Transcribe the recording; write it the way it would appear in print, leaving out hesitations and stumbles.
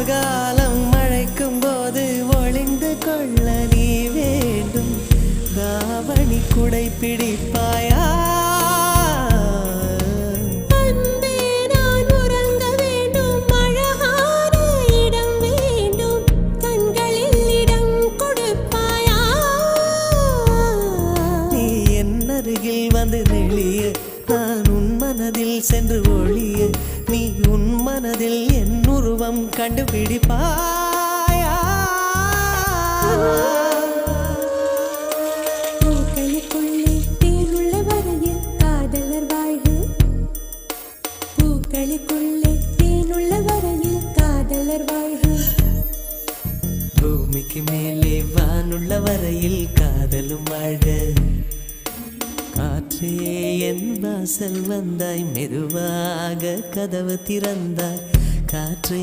காலம் அழைக்கும் போது ஒளிந்து கொள்ள நீ வேண்டும். தாவணி குடை பிடிப்பாயா? வந்து நெளிய நான் உன் மனதில் சென்று ஒளிய நீ உன் மனதில் என் உருவம் கண்டுபிடிப்பாயா? பூக்களுக்குள்ளே தேனுள்ள வரையில் காதலர் வாழ்க. பூக்களுக்குள்ளே தேனுள்ள வரையில் காதலர் வாழ்க. பூமிக்கு மேலே வானுள்ள வரையில் காதலும் வாழ்க. காற்றே என் வாசல் வந்தாய், மெதுவாக கதவு திறந்தாய். காற்றே